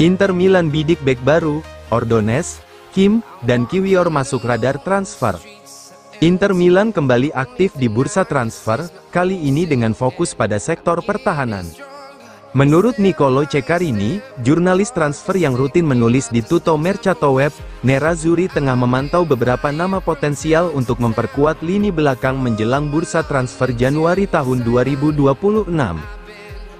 Inter Milan bidik bek baru, Ordonez, Kim, dan Kiwior masuk radar transfer. Inter Milan kembali aktif di bursa transfer, kali ini dengan fokus pada sektor pertahanan. Menurut Niccolò Ceccarini, jurnalis transfer yang rutin menulis di Tutto Mercato Web, Nerazzurri tengah memantau beberapa nama potensial untuk memperkuat lini belakang menjelang bursa transfer Januari tahun 2026.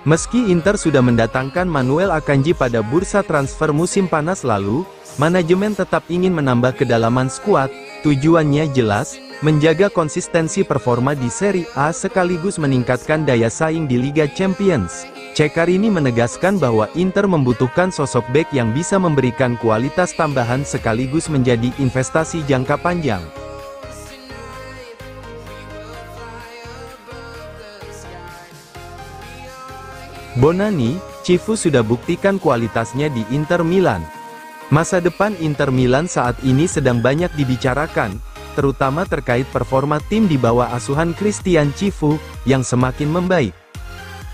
Meski Inter sudah mendatangkan Manuel Akanji pada bursa transfer musim panas lalu, manajemen tetap ingin menambah kedalaman skuad. Tujuannya jelas, menjaga konsistensi performa di Serie A sekaligus meningkatkan daya saing di Liga Champions. Ceccarini menegaskan bahwa Inter membutuhkan sosok bek yang bisa memberikan kualitas tambahan sekaligus menjadi investasi jangka panjang. Bonani, Cifu sudah buktikan kualitasnya di Inter Milan. Masa depan Inter Milan saat ini sedang banyak dibicarakan, terutama terkait performa tim di bawah asuhan Christian Cifu, yang semakin membaik.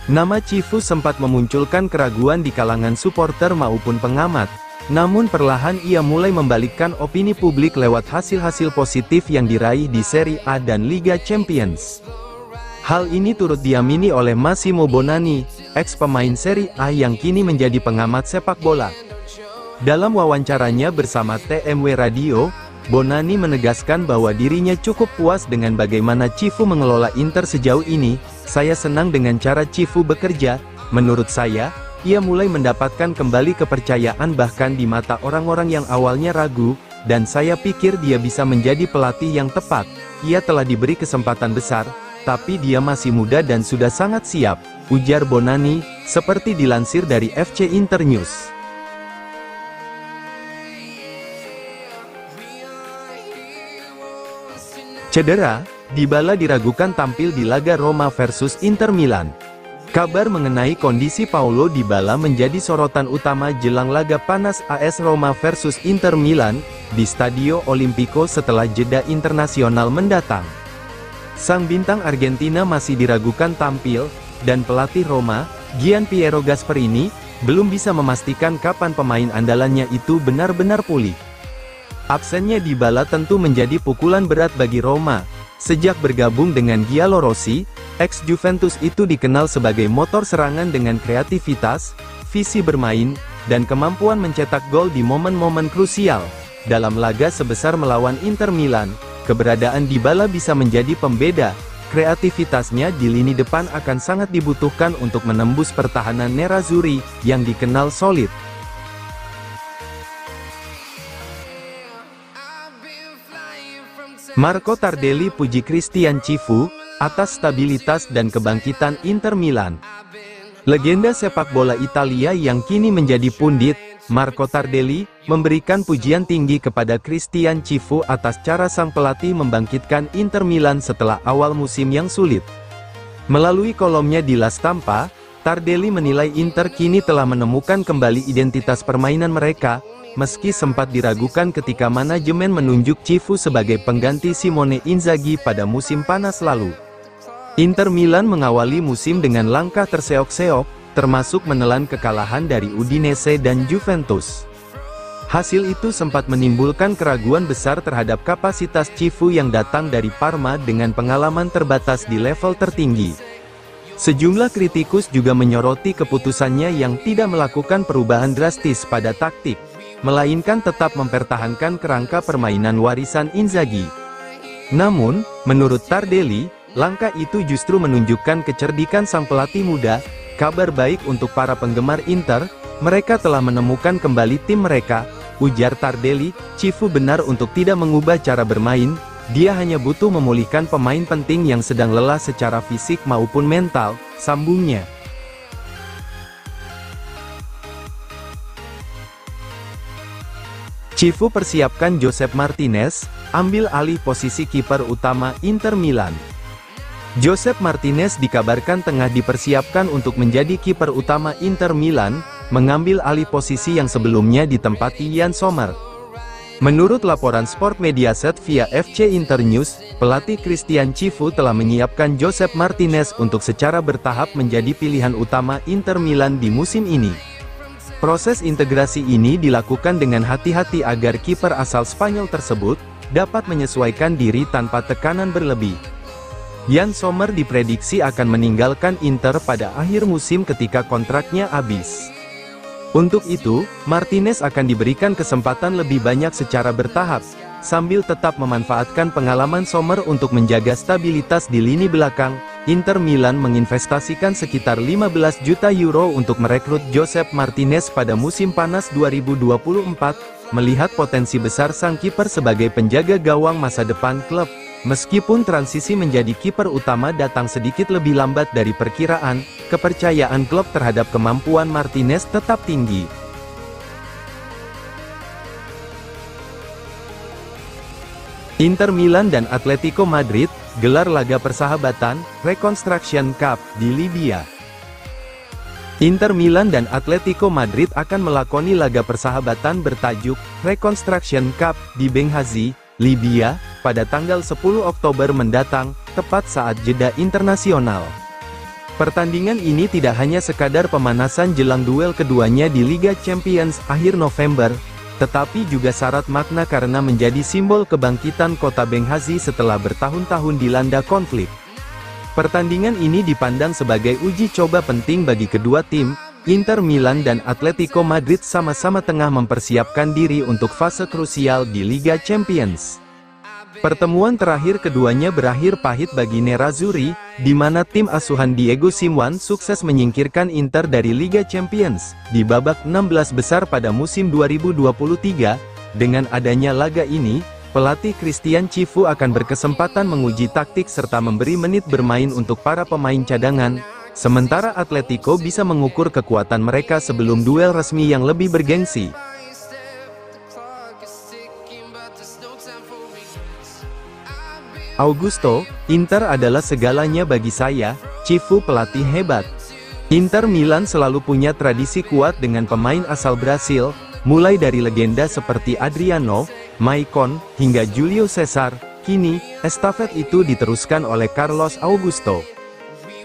Nama Cifu sempat memunculkan keraguan di kalangan supporter maupun pengamat, namun perlahan ia mulai membalikkan opini publik lewat hasil-hasil positif yang diraih di Serie A dan Liga Champions. Hal ini turut diamini oleh Massimo Bonani, ex-pemain Serie A yang kini menjadi pengamat sepak bola. Dalam wawancaranya bersama TMW Radio, Bonani menegaskan bahwa dirinya cukup puas dengan bagaimana Cifu mengelola Inter sejauh ini. Saya senang dengan cara Cifu bekerja, menurut saya, ia mulai mendapatkan kembali kepercayaan bahkan di mata orang-orang yang awalnya ragu, dan saya pikir dia bisa menjadi pelatih yang tepat. Ia telah diberi kesempatan besar, tapi dia masih muda dan sudah sangat siap, ujar Bonani, seperti dilansir dari FC Internews. Cedera, Dybala diragukan tampil di laga Roma versus Inter Milan. Kabar mengenai kondisi Paulo Dybala menjadi sorotan utama jelang laga panas AS Roma versus Inter Milan, di Stadio Olimpico setelah jeda internasional mendatang. Sang bintang Argentina masih diragukan tampil, dan pelatih Roma, Gianpiero Gasperini, belum bisa memastikan kapan pemain andalannya itu benar-benar pulih. Absennya Dybala tentu menjadi pukulan berat bagi Roma. Sejak bergabung dengan Giallorossi, ex-Juventus itu dikenal sebagai motor serangan dengan kreativitas, visi bermain, dan kemampuan mencetak gol di momen-momen krusial. Dalam laga sebesar melawan Inter Milan, keberadaan Dybala bisa menjadi pembeda. Kreativitasnya di lini depan akan sangat dibutuhkan untuk menembus pertahanan Nerazzurri, yang dikenal solid. Marco Tardelli puji Christian Cifu, atas stabilitas dan kebangkitan Inter Milan. Legenda sepak bola Italia yang kini menjadi pundit, Marco Tardelli, memberikan pujian tinggi kepada Christian Cifu atas cara sang pelatih membangkitkan Inter Milan setelah awal musim yang sulit. Melalui kolomnya di La Stampa, Tardelli menilai Inter kini telah menemukan kembali identitas permainan mereka, meski sempat diragukan ketika manajemen menunjuk Cifu sebagai pengganti Simone Inzaghi pada musim panas lalu. Inter Milan mengawali musim dengan langkah terseok-seok, termasuk menelan kekalahan dari Udinese dan Juventus. Hasil itu sempat menimbulkan keraguan besar terhadap kapasitas Cifu yang datang dari Parma dengan pengalaman terbatas di level tertinggi. Sejumlah kritikus juga menyoroti keputusannya yang tidak melakukan perubahan drastis pada taktik, melainkan tetap mempertahankan kerangka permainan warisan Inzaghi. Namun, menurut Tardelli, langkah itu justru menunjukkan kecerdikan sang pelatih muda. Kabar baik untuk para penggemar Inter, mereka telah menemukan kembali tim mereka, ujar Tardelli. Cifu benar untuk tidak mengubah cara bermain, dia hanya butuh memulihkan pemain penting yang sedang lelah secara fisik maupun mental, sambungnya. Cifu persiapkan Josep Martinez, ambil alih posisi kiper utama Inter Milan. Josep Martinez dikabarkan tengah dipersiapkan untuk menjadi kiper utama Inter Milan, mengambil alih posisi yang sebelumnya ditempati Yann Sommer. Menurut laporan Sport Mediaset via FC Internews, pelatih Christian Cifu telah menyiapkan Josep Martinez untuk secara bertahap menjadi pilihan utama Inter Milan di musim ini. Proses integrasi ini dilakukan dengan hati-hati agar kiper asal Spanyol tersebut dapat menyesuaikan diri tanpa tekanan berlebih. Yann Sommer diprediksi akan meninggalkan Inter pada akhir musim ketika kontraknya habis. Untuk itu, Martinez akan diberikan kesempatan lebih banyak secara bertahap, sambil tetap memanfaatkan pengalaman Sommer untuk menjaga stabilitas di lini belakang. Inter Milan menginvestasikan sekitar 15 juta euro untuk merekrut Josep Martinez pada musim panas 2024, melihat potensi besar sang kiper sebagai penjaga gawang masa depan klub. Meskipun transisi menjadi kiper utama datang sedikit lebih lambat dari perkiraan, kepercayaan klub terhadap kemampuan Martinez tetap tinggi. Inter Milan dan Atletico Madrid gelar laga persahabatan Reconstruction Cup di Libya. Inter Milan dan Atletico Madrid akan melakoni laga persahabatan bertajuk Reconstruction Cup di Benghazi, Libya, pada tanggal 10 Oktober mendatang, tepat saat jeda internasional. Pertandingan ini tidak hanya sekadar pemanasan jelang duel keduanya di Liga Champions akhir November, tetapi juga syarat makna karena menjadi simbol kebangkitan kota Benghazi setelah bertahun-tahun dilanda konflik. Pertandingan ini dipandang sebagai uji coba penting bagi kedua tim. Inter Milan dan Atletico Madrid sama-sama tengah mempersiapkan diri untuk fase krusial di Liga Champions. Pertemuan terakhir keduanya berakhir pahit bagi Nerazzurri, di mana tim asuhan Diego Simeone sukses menyingkirkan Inter dari Liga Champions di babak 16 besar pada musim 2023. Dengan adanya laga ini, pelatih Christian Cifu akan berkesempatan menguji taktik serta memberi menit bermain untuk para pemain cadangan. Sementara Atletico bisa mengukur kekuatan mereka sebelum duel resmi yang lebih bergengsi. Augusto, Inter adalah segalanya bagi saya, Cifu pelatih hebat. Inter Milan selalu punya tradisi kuat dengan pemain asal Brasil, mulai dari legenda seperti Adriano, Maicon, hingga Julio Cesar. Kini, estafet itu diteruskan oleh Carlos Augusto.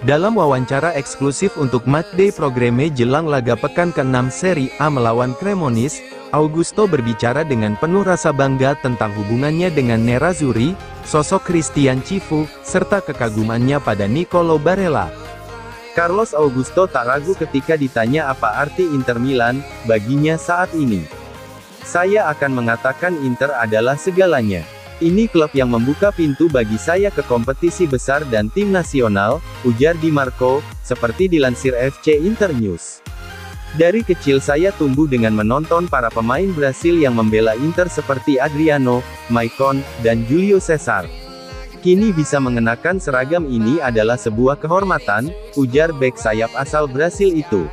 Dalam wawancara eksklusif untuk Matchday Programme jelang laga pekan ke-6 Serie A melawan Cremonese, Augusto berbicara dengan penuh rasa bangga tentang hubungannya dengan Nerazzurri, sosok Christian Cifu, serta kekagumannya pada Nicolo Barella. Carlos Augusto tak ragu ketika ditanya apa arti Inter Milan baginya saat ini. "Saya akan mengatakan Inter adalah segalanya. Ini klub yang membuka pintu bagi saya ke kompetisi besar dan tim nasional," ujar Di Marco, seperti dilansir FC Internews. "Dari kecil saya tumbuh dengan menonton para pemain Brasil yang membela Inter seperti Adriano, Maicon, dan Julio Cesar. Kini bisa mengenakan seragam ini adalah sebuah kehormatan," ujar bek sayap asal Brasil itu.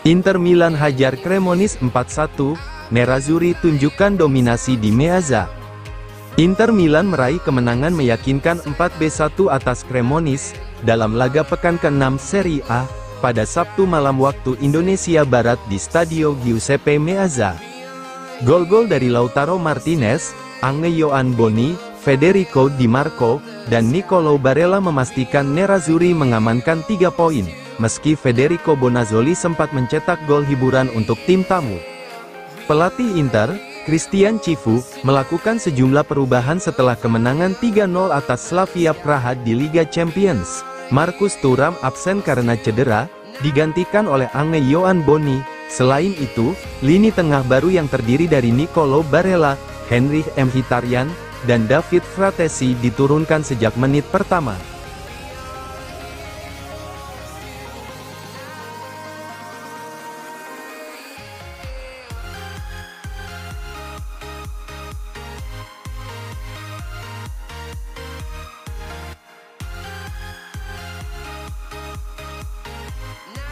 Inter Milan hajar Cremonese 4-1, Nerazzurri tunjukkan dominasi di Meazza. Inter Milan meraih kemenangan meyakinkan 4-1 atas Cremonese, dalam laga pekan ke-6 Serie A, pada Sabtu malam waktu Indonesia Barat di Stadio Giuseppe Meazza. Gol-gol dari Lautaro Martinez, Angel Boni, Federico Di Marco, dan Nicolo Barella memastikan Nerazzurri mengamankan 3 poin. Meski Federico Bonazzoli sempat mencetak gol hiburan untuk tim tamu. Pelatih Inter, Christian Cifu, melakukan sejumlah perubahan setelah kemenangan 3-0 atas Slavia Praha di Liga Champions. Marcus Thuram absen karena cedera, digantikan oleh Angel Boni. Selain itu, lini tengah baru yang terdiri dari Nicolo Barella, Henrikh Mkhitaryan, dan David Fratesi diturunkan sejak menit pertama.